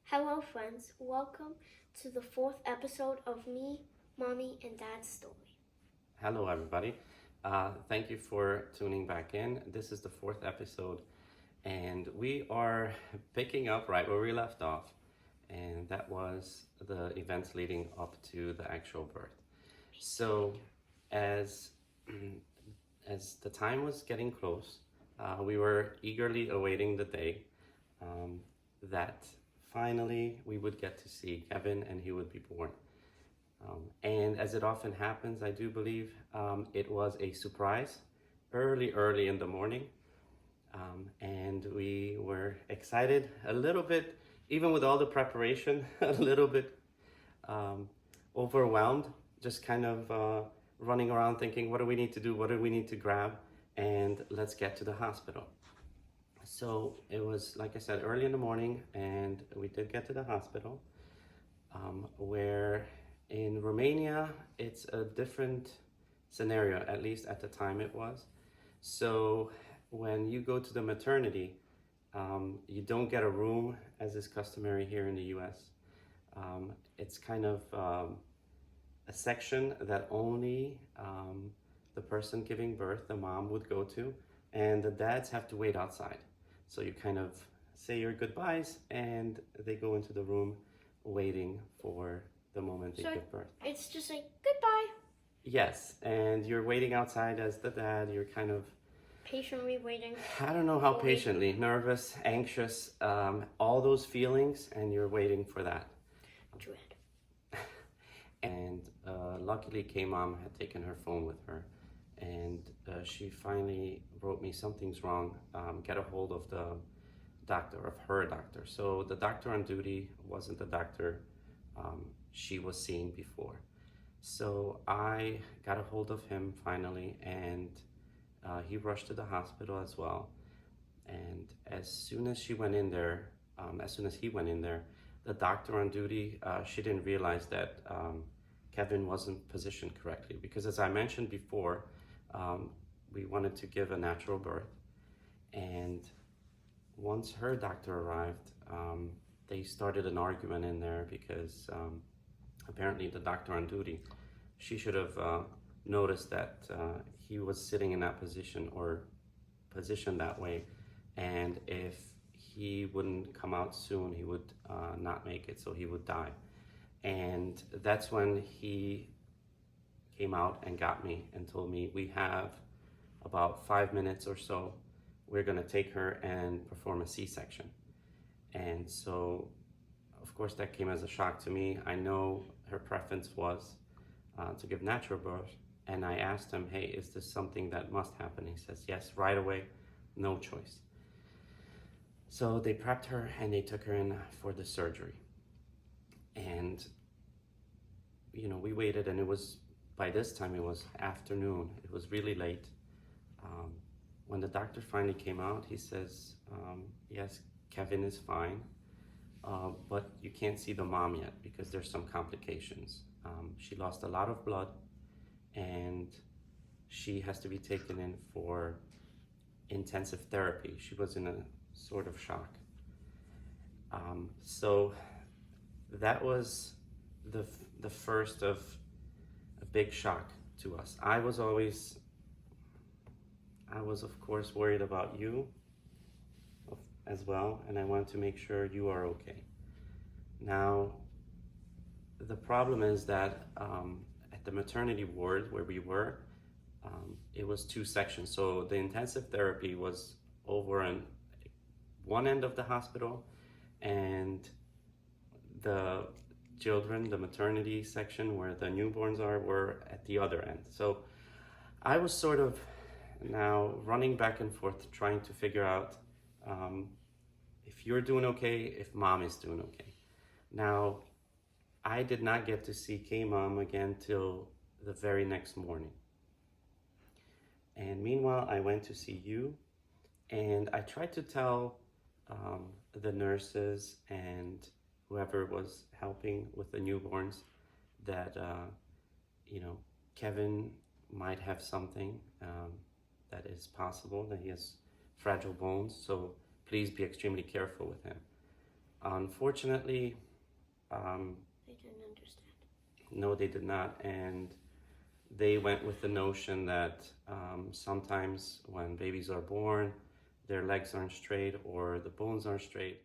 Hello, friends. Welcome to the fourth episode of Me, Mommy, and Dad's Story. Hello, everybody. Thank you for tuning back in. This is the fourth episode, and we are picking up right where we left off, and that was the events leading up to the actual birth. So, as as the time was getting close, we were eagerly awaiting the day that finally we would get to see Kevin and he would be born. And as it often happens, I do believe it was a surprise early in the morning. And we were excited a little bit, even with all the preparation, a little bit overwhelmed, just kind of running around thinking, what do we need to do? What do we need to grab? And let's get to the hospital. So it was, like I said, early in the morning, and we did get to the hospital where in Romania, it's a different scenario, at least at the time it was. So when you go to the maternity, you don't get a room as is customary here in the US. It's kind of a section that only the person giving birth, the mom, would go to, and the dads have to wait outside. So you kind of say your goodbyes and they go into the room waiting for the moment they give birth. It's just like goodbye. Yes, and you're waiting outside as the dad. You're kind of patiently waiting. I don't know how patiently, nervous, anxious, all those feelings, and you're waiting for that. Dread. And luckily, K-Mom had taken her phone with her, and she finally wrote me something's wrong. Get a hold of the doctor, of her doctor. So the doctor on duty wasn't the doctor she was seeing before. So I got a hold of him finally, and he rushed to the hospital as well. And as soon as she went in there, as soon as he went in there, the doctor on duty, she didn't realize that Kevin wasn't positioned correctly, because as I mentioned before, we wanted to give a natural birth. And once her doctor arrived, they started an argument in there because apparently the doctor on duty, she should have noticed that he was sitting in that position or positioned that way, and if he wouldn't come out soon, he would not make it, so he would die. And that's when he came out and got me and told me, we have about 5 minutes or so, we're gonna take her and perform a C-section. And so, of course, that came as a shock to me. I know her preference was to give natural birth, and I asked him, hey, is this something that must happen? He says, yes, right away, no choice. So they prepped her and they took her in for the surgery. And, you know, we waited, and it was, by this time, it was afternoon. It was really late. When the doctor finally came out, he says, yes, Kevin is fine, but you can't see the mom yet because there's some complications. She lost a lot of blood, and she has to be taken in for intensive therapy. She was in a sort of shock. So that was the first of a big shock to us. I was of course worried about you as well, and I wanted to make sure you are okay. Now, the problem is that at the maternity ward where we were, it was 2 sections. So the intensive therapy was over on one end of the hospital, and the children, the maternity section where the newborns are, were at the other end. So I was sort of now running back and forth trying to figure out if you're doing okay, if mom is doing okay. Now, I did not get to see K-Mom again till the very next morning. And meanwhile, I went to see you, and I tried to tell the nurses and whoever was helping with the newborns that, you know, Kevin might have something that is possible, that he has fragile bones, so please be extremely careful with him. Unfortunately, They didn't understand. no, they did not. And they went with the notion that sometimes when babies are born, their legs aren't straight or the bones aren't straight.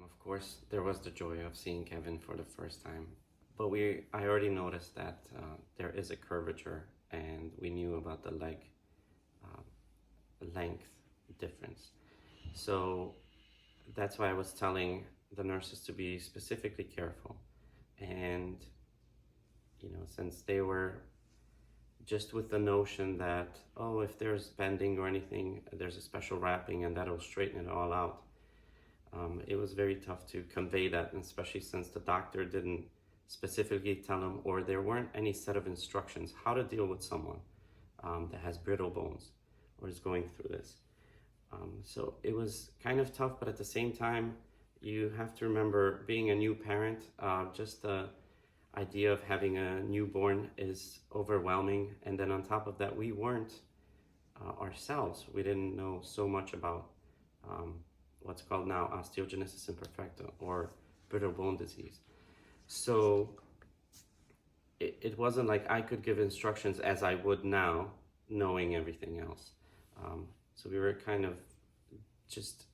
Of course, there was the joy of seeing Kevin for the first time, but I already noticed that there is a curvature, and we knew about the leg uh, length difference. So that's why I was telling the nurses to be specifically careful. And since they were just with the notion that, oh, if there's bending or anything, there's a special wrapping and that'll straighten it all out. It was very tough to convey that, and especially since the doctor didn't specifically tell them, or there weren't any set of instructions how to deal with someone that has brittle bones or is going through this. So it was kind of tough, but at the same time, you have to remember, being a new parent, just the idea of having a newborn is overwhelming. And then on top of that, we weren't ourselves. We didn't know so much about what's called now osteogenesis imperfecta, or brittle bone disease. So it wasn't like I could give instructions as I would now, knowing everything else. So we were kind of just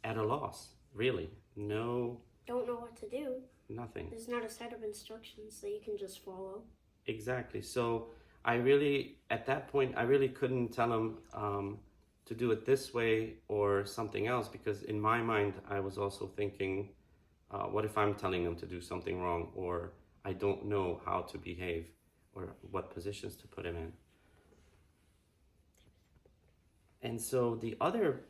at a loss, really. Don't know what to do. Nothing. There's not a set of instructions that you can just follow. Exactly. So at that point, I really couldn't tell him to do it this way or something else, because in my mind, I was also thinking, what if I'm telling them to do something wrong, or I don't know how to behave or what positions to put him in. And so the other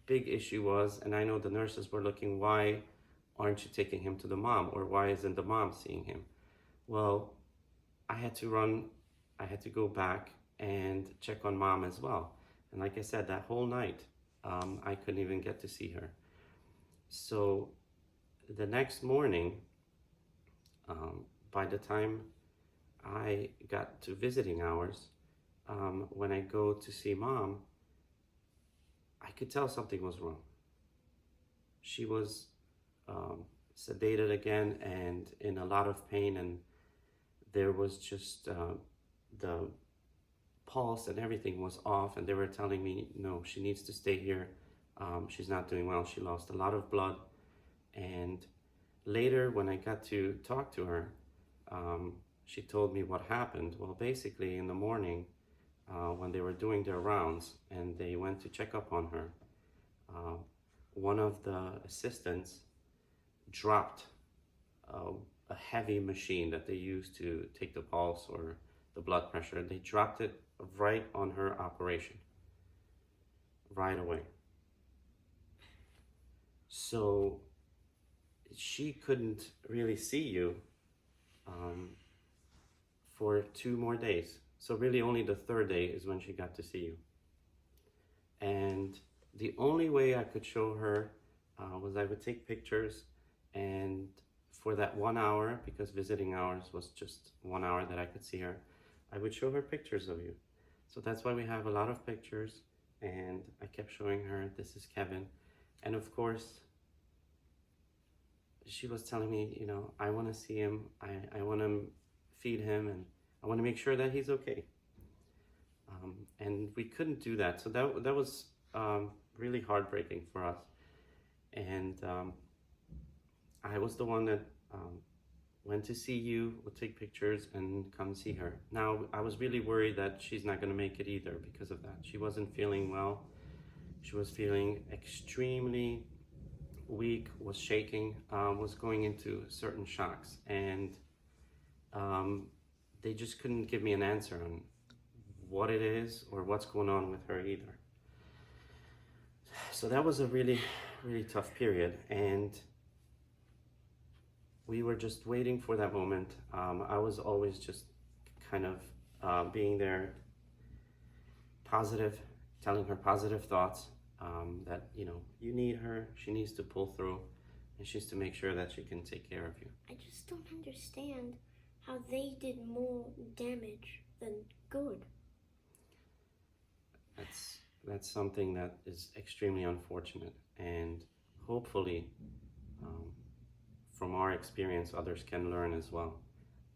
big issue was, and I know the nurses were looking, why aren't you taking him to the mom, or why isn't the mom seeing him? Well, I had to go back and check on mom as well. And like I said, that whole night, I couldn't even get to see her. So the next morning, by the time I got to visiting hours, when I go to see mom, I could tell something was wrong. She was sedated again and in a lot of pain, and there was just the pulse and everything was off, and they were telling me, no, she needs to stay here. She's not doing well. She lost a lot of blood. And later, when I got to talk to her, she told me what happened. Well, basically in the morning, when they were doing their rounds and they went to check up on her, one of the assistants dropped a heavy machine that they use to take the pulse or the blood pressure. They dropped it right on her operation, right away. So she couldn't really see you for 2 more days. So really only the third day is when she got to see you. And the only way I could show her was I would take pictures, and for that 1 hour, because visiting hours was just 1 hour that I could see her, I would show her pictures of you. So that's why we have a lot of pictures, and I kept showing her, this is Kevin. And of course, she was telling me, I want to see him, I want to feed him, and I want to make sure that he's okay. And we couldn't do that. So that was really heartbreaking for us. And I was the one that went to see you, would take pictures and come see her. Now, I was really worried that she's not going to make it either because of that. She wasn't feeling well. She was feeling extremely weak, was shaking, was going into certain shocks, and they just couldn't give me an answer on what it is or what's going on with her either. So that was a really, really tough period, and we were just waiting for that moment. I was always just kind of being there, positive, telling her positive thoughts, that, you need her, she needs to pull through, and she's to make sure that she can take care of you. I just don't understand how they did more damage than good. That's something that is extremely unfortunate, and hopefully, from our experience, others can learn as well,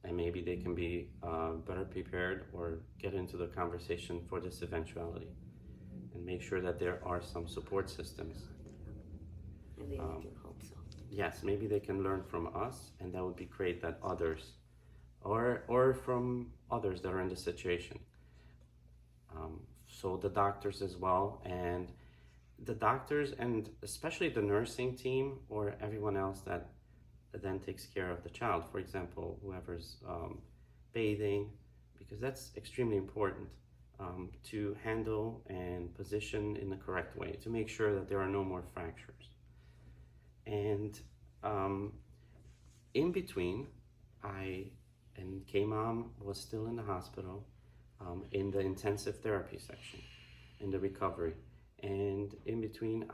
and maybe they can be better prepared or get into the conversation for this eventuality, and make sure that there are some support systems. I really do hope so. Yes, maybe they can learn from us, and that would be great that others, or from others that are in the situation. So the doctors as well, and the doctors, and especially the nursing team or everyone else that then takes care of the child. For example, whoever's bathing, because that's extremely important, to handle and position in the correct way to make sure that there are no more fractures. And in between, K-Mom was still in the hospital, in the intensive therapy section, in the recovery. And in between,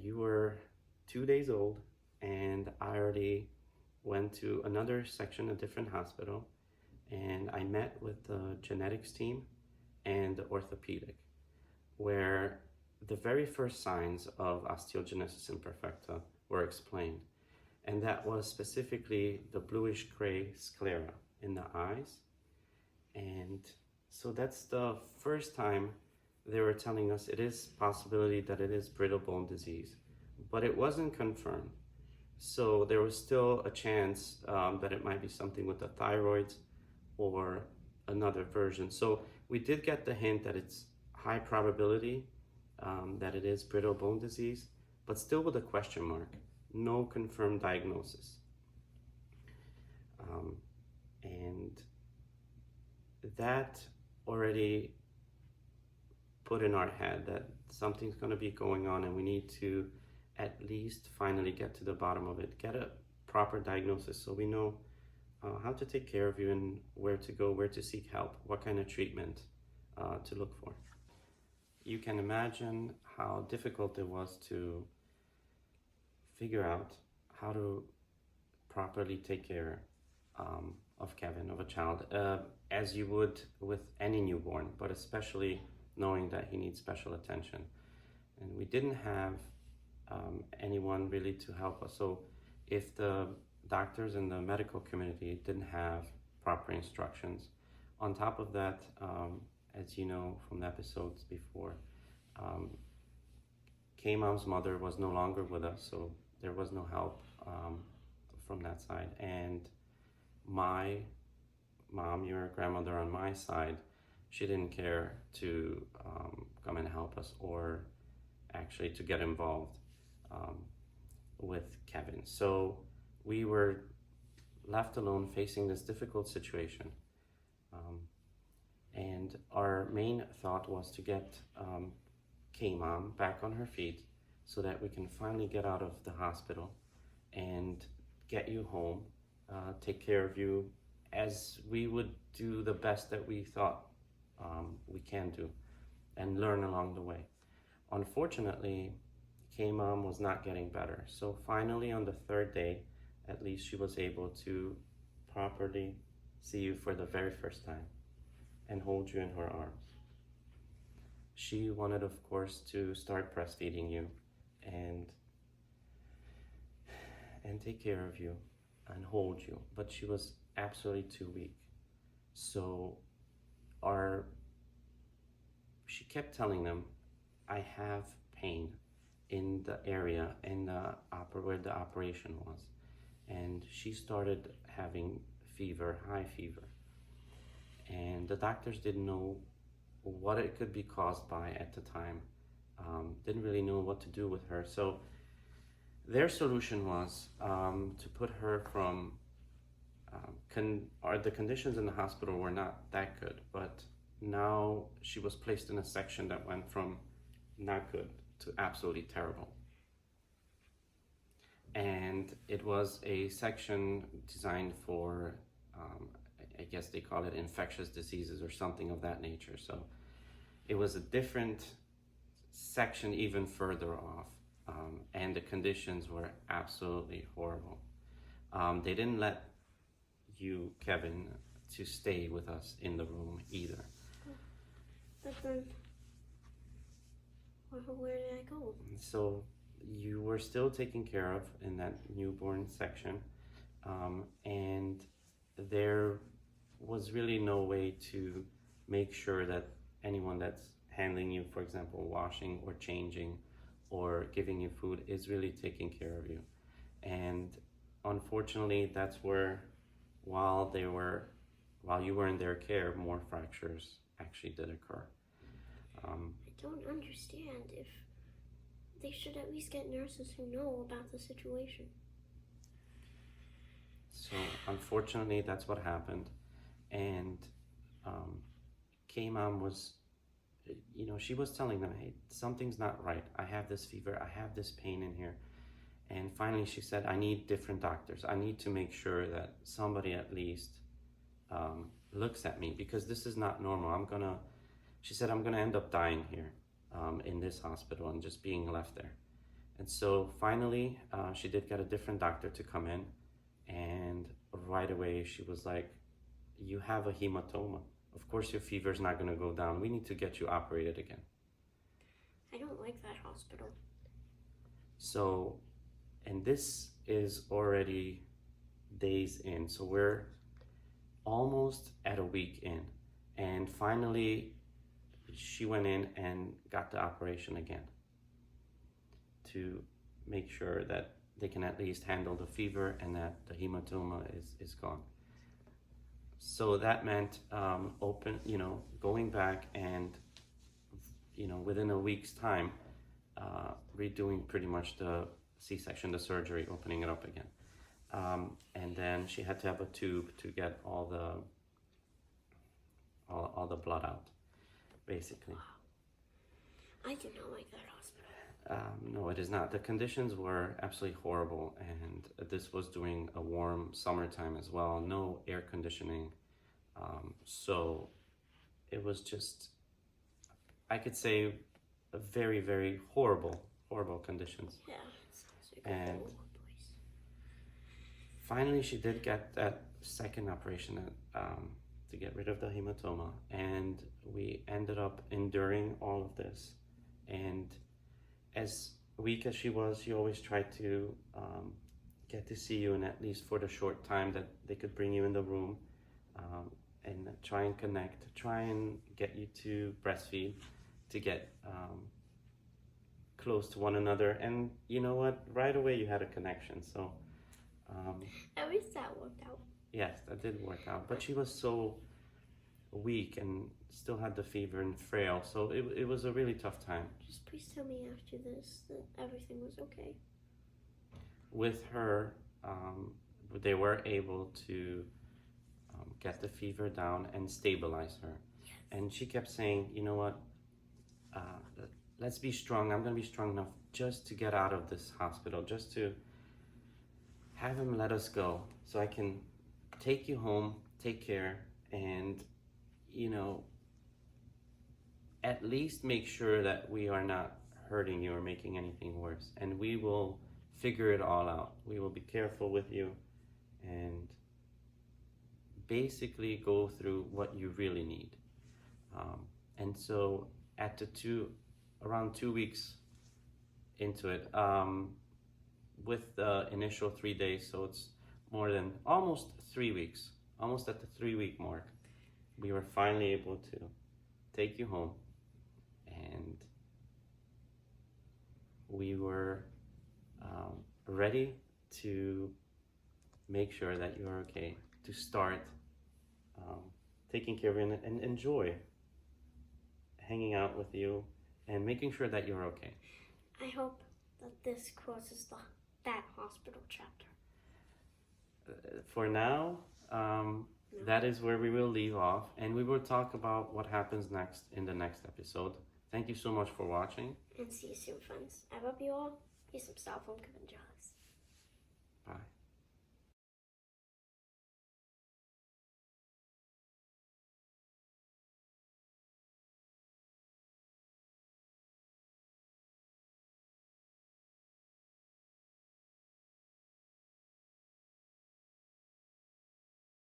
you were 2 days old, and I already went to another section, a different hospital, and I met with the genetics team and the orthopedic, where the very first signs of osteogenesis imperfecta were explained. And that was specifically the bluish gray sclera in the eyes. And so that's the first time they were telling us it is possibility that it is brittle bone disease, but it wasn't confirmed. So there was still a chance that it might be something with the thyroid or another version. So we did get the hint that it's high probability that it is brittle bone disease, but still with a question mark, no confirmed diagnosis. And that already put in our head that something's going to be going on, and we need to at least finally get to the bottom of it, get a proper diagnosis so we know how to take care of you and where to go, where to seek help, what kind of treatment to look for. You can imagine how difficult it was to figure out how to properly take care of Kevin, of a child, as you would with any newborn, but especially knowing that he needs special attention. And we didn't have anyone really to help us. So if the doctors and the medical community didn't have proper instructions, on top of that, as you know from the episodes before, K-Mom's mother was no longer with us, so there was no help from that side. And my mom, your grandmother on my side, she didn't care to come and help us or actually to get involved with Kevin. So we were left alone facing this difficult situation. And our main thought was to get K-Mom back on her feet so that we can finally get out of the hospital and get you home, take care of you as we would do the best that we thought we can do, and learn along the way. Unfortunately, K-Mom was not getting better. So finally on the third day, at least she was able to properly see you for the very first time and hold you in her arms. She wanted, of course, to start breastfeeding you and take care of you and hold you, but she was absolutely too weak. So she kept telling them, I have pain in the area where the operation was. and she started having fever, high fever. And the doctors didn't know what it could be caused by at the time. Didn't really know what to do with her. So their solution was to put her from, the conditions in the hospital were not that good, but now she was placed in a section that went from not good to absolutely terrible. And it was a section designed for, I guess they call it infectious diseases or something of that nature. So it was a different section even further off, and the conditions were absolutely horrible. They didn't let you, Kevin, to stay with us in the room either. But then, where did I go? So you were still taken care of in that newborn section, and there was really no way to make sure that anyone that's handling you, for example, washing or changing or giving you food, is really taking care of you. And unfortunately, that's where, while you were in their care, more fractures actually did occur. I don't understand. If they should at least get nurses who know about the situation. So unfortunately, that's what happened. And K-Mom was, she was telling them, hey, something's not right. I have this fever. I have this pain in here. And finally she said, I need different doctors. I need to make sure that somebody at least looks at me, because this is not normal. She said, I'm gonna end up dying here in this hospital and just being left there. And so finally, she did get a different doctor to come in, and right away she was like, you have a hematoma. Of course your fever's not gonna go down. We need to get you operated again. I don't like that hospital. So, and this is already days in, so we're almost at a week in, and finally she went in and got the operation again to make sure that they can at least handle the fever and that the hematoma is gone. So that meant going back and within a week's time redoing pretty much the C-section, the surgery, opening it up again. And then she had to have a tube to get all the blood out, basically. I do not like that hospital. No, it is not. The conditions were absolutely horrible, and this was during a warm summertime as well. No air conditioning. So it was just, I could say, a very, very horrible conditions. Yeah, it sounds like And a horrible place. finally, she did get that second operation to get rid of the hematoma, and we ended up enduring all of this. And as weak as she was, she always tried to get to see you, and at least for the short time that they could bring you in the room, and try and connect, try and get you to breastfeed, to get close to one another. And you know what? Right away you had a connection. So at least that worked out. yes, that did work out. But she was so weak and still had the fever and frail, so it was a really tough time. Just please tell me after this that everything was okay. With her, they were able to get the fever down and stabilize her. Yes. And she kept saying, you know what, let's be strong. I'm going to be strong enough just to get out of this hospital, just to have him let us go so I can take you home, take care, and, at least make sure that we are not hurting you or making anything worse. And we will figure it all out. We will be careful with you and basically go through what you really need. And so at around 2 weeks into it, with the initial 3 days, so it's more than almost 3 weeks, almost at the 3-week mark, we were finally able to take you home, and we were ready to make sure that you are okay, to start taking care of you and enjoy hanging out with you and making sure that you're okay. I hope that this closes that hospital chapter. For now, that is where we will leave off, and we will talk about what happens next in the next episode. Thank you so much for watching. And see you soon, friends. I love you all. Here's some styrofoam cup and jars. Bye.